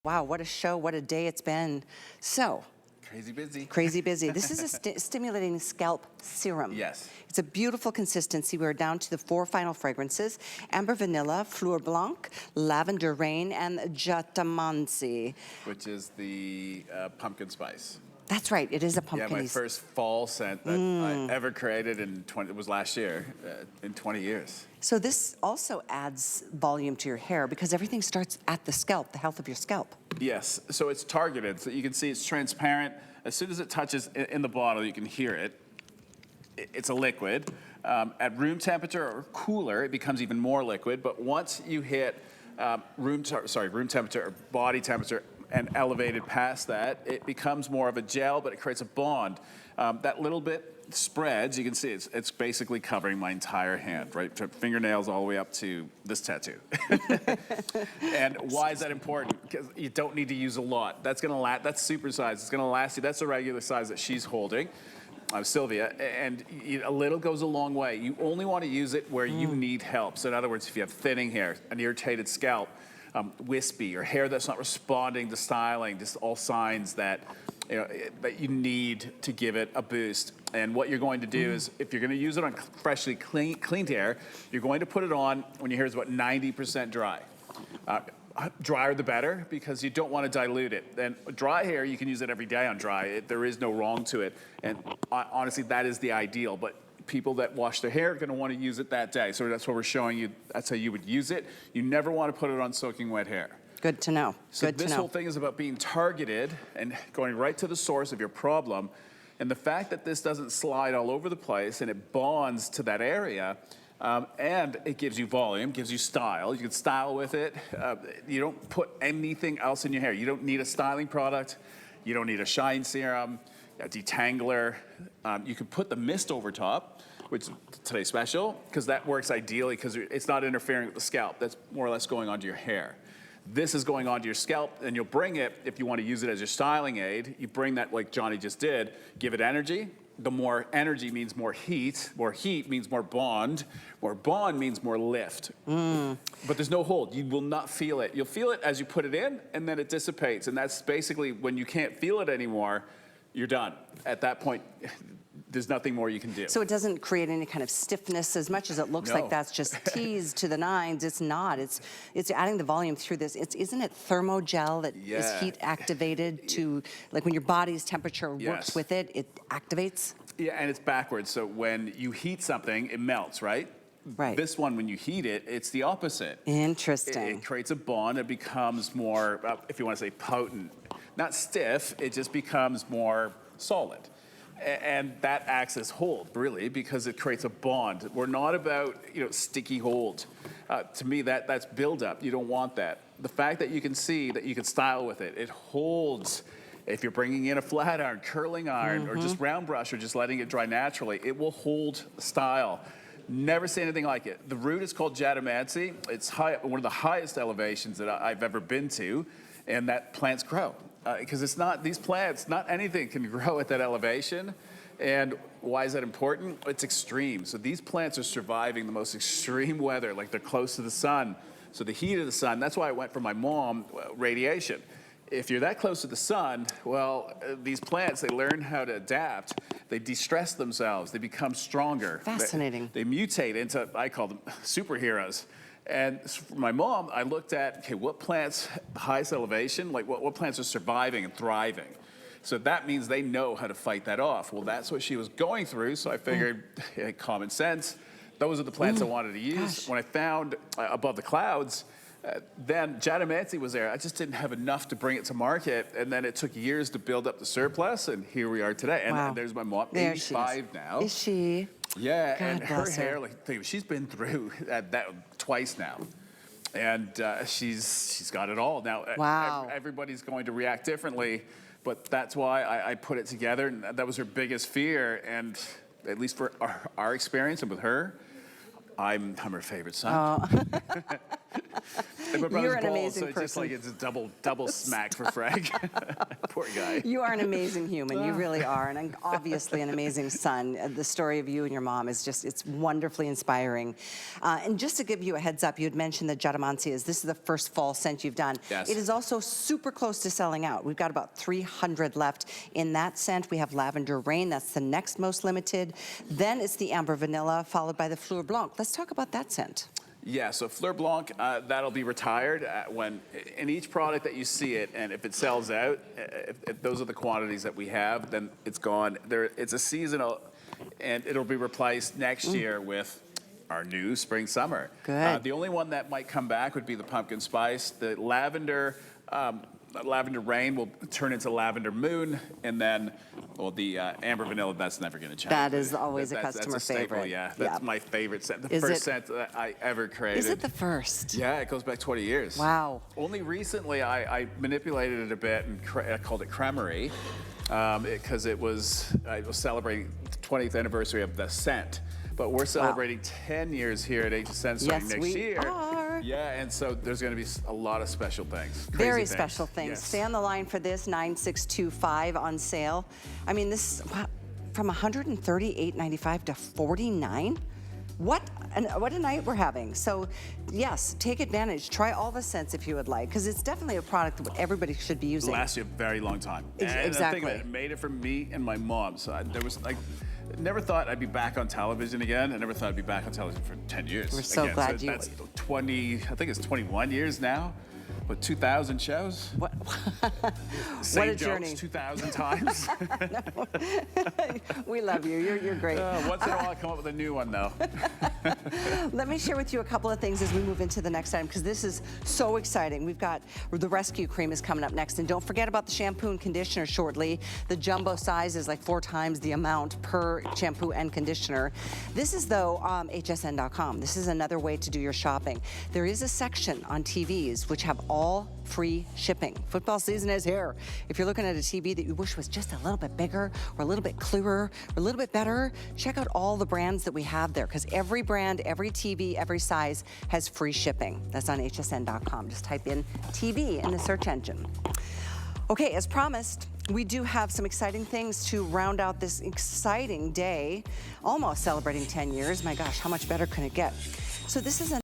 Wow, what a show, what a day it's been. So, Crazy busy. crazy busy. This is a stimulating scalp serum. Yes. It's a beautiful consistency. We're down to the 4 final fragrances: Amber Vanilla, Fleur Blanc, Lavender Rain, and Jatamansi. Which is the pumpkin spice. That's right, it is a Yeah, pumpkin. my first fall scent that I ever created it was last year, in 20 years. So this also adds volume to your hair because everything starts at the scalp, the health of your scalp. Yes, so it's targeted. So you can see it's transparent. As soon as it touches in the bottle, you can hear it. It's a liquid. At room temperature or cooler, it becomes even more liquid. But once you hit room temperature or body temperature and elevated past that, it becomes more of a gel, but it creates a bond. That little bit spreads. You can see it's basically covering my entire hand, right? From fingernails all the way up to this tattoo. And why is that important? Because you don't need to use a lot. That's gonna last. That's supersize. It's gonna last you. That's the regular size that she's holding. Sylvia, and a little goes a long way. You only want to use it where you need help. So in other words, if you have thinning hair, an irritated scalp, wispy, or hair that's not responding to styling, just all signs that that you need to give it a boost. And what you're going to do is, if you're going to use it on freshly cleaned hair, you're going to put it on when your hair is about 90% dry. Drier the better, because you don't want to dilute it. And dry hair, you can use it every day on dry. There is no wrong to it. And honestly, that is the ideal. But people that wash their hair are going to want to use it that day. So that's what we're showing you. That's how you would use it. You never want to put it on soaking wet hair. Good to know. So this whole thing is about being targeted and going right to the source of your problem. And the fact that this doesn't slide all over the place and it bonds to that area, and it gives you volume, gives you style. You can style with it. You don't put anything else in your hair. You don't need a styling product. You don't need a shine serum, a detangler. You can put the mist over top, which is today's special, because that works ideally because it's not interfering with the scalp. That's more or less going onto your hair. This is going onto your scalp, and you'll bring it, if you want to use it as your styling aid, you bring that like Johnny just did, give it energy. The more energy means more heat means more bond means more lift. But there's no hold. You will not feel it. You'll feel it as you put it in, and then it dissipates, and that's basically when you can't feel it anymore, you're done. At that point, there's nothing more you can do. So it doesn't create any kind of stiffness as much as it looks like that's just teased to the nines. It's not. It's adding the volume through this. Isn't it ThermoGel that is heat activated to, like when your body's temperature works with it, it activates? Yeah, and it's backwards. So when you heat something, it melts, right? Right. This one, when you heat it, it's the opposite. Interesting. It creates a bond. It becomes more, if you want to say potent, not stiff, it just becomes more solid. And that acts as hold, really, because it creates a bond. We're not about, sticky hold. To me, that's buildup. You don't want that. The fact that you can see that you can style with it, it holds. If you're bringing in a flat iron, curling iron, or just round brush, or just letting it dry naturally, it will hold style. Never seen anything like it. The root is called Jatamansi. It's high, one of the highest elevations that I've ever been to, and that plants grow. Because it's not, these plants, not anything can grow at that elevation. And why is that important? It's extreme. So these plants are surviving the most extreme weather, like they're close to the sun. So the heat of the sun, that's why I went for my mom, radiation. If you're that close to the sun, well, these plants, they learn how to adapt. They de-stress themselves. They become stronger. Fascinating. They mutate into, I call them superheroes. And for my mom, I looked at, okay, what plants, highest elevation, like what plants are surviving and thriving? So that means they know how to fight that off. Well, that's what she was going through, so I figured, common sense, those are the plants I wanted to use. When I found above the clouds, then Jatamansi was there. I just didn't have enough to bring it to market, and then it took years to build up the surplus, and here we are today. And there's my mom, 85 now. Is she? Yeah, God and her hair, her. like, she's been through that twice now. And she's got it all. Now, everybody's going to react differently, but that's why I put it together, and that was her biggest fear. And at least for our experience and with her, I'm her favorite son. And my brother's You're an bald, amazing so it's just like person. it's a double smack for Frank. Poor guy. You are an amazing human. You really are, and obviously an amazing son. The story of you and your mom is it's wonderfully inspiring. And just to give you a heads up, you had mentioned that Jatamansi this is the first fall scent you've done. Yes. It is also super close to selling out. We've got about 300 left in that scent. We have Lavender Rain, that's the next most limited. Then it's the Amber Vanilla, followed by the Fleur Blanc. Let's talk about that scent. Yeah, so Fleur Blanc, that'll be retired when in each product that you see it, and if it sells out, if those are the quantities that we have, then it's gone. It's a seasonal, and it'll be replaced next year with our new spring summer. Good. The only one that might come back would be the pumpkin spice. The lavender. Lavender Rain will turn into Lavender Moon, and then, well, the Amber Vanilla, that's never going to change. That is always a customer that's a staple, favorite. yeah. That's my favorite scent. The Is first it- scent that I ever created. Is it the first? Yeah, it goes back 20 years. Wow. Only recently I manipulated it a bit and I called it Cremery because I was celebrating the 20th anniversary of the scent. But we're celebrating 10 years here at HSN starting next year. Yes, we are. Yeah, and so there's going to be a lot of special things. Very Crazy special things. Yes. Stay on the line for this, 9625 on sale. I mean, this, wow, from $138.95 to $49? What a night we're having. So yes, take advantage. Try all the scents if you would like, because it's definitely a product that everybody should be using. Lasts you a very long time. And Exactly. the thing about it made it for me and my mom. So there was like, never thought I'd be back on television again. I never thought I'd be back on television for 10 years. We're so glad you- That's 20, I think it's 21 years now. What, 2,000 shows? What, Same what a jokes journey. 2,000 times. We love you. You're great. Once in a while I come up with a new one though. Let me share with you a couple of things as we move into the next item, because this is so exciting. We've got the Rescue Cream is coming up next, and don't forget about the shampoo and conditioner shortly. The jumbo size is like 4 times the amount per shampoo and conditioner. This is though hsn.com. This is another way to do your shopping. There is a section on TVs which have all free shipping. Football season is here. If you're looking at a TV that you wish was just a little bit bigger or a little bit clearer or a little bit better, check out all the brands that we have there, because every brand, every TV, every size has free shipping. That's on hsn.com. Just type in TV in the search engine. Okay, as promised, we do have some exciting things to round out this exciting day, almost celebrating 10 years. My gosh, how much better can it get? So this is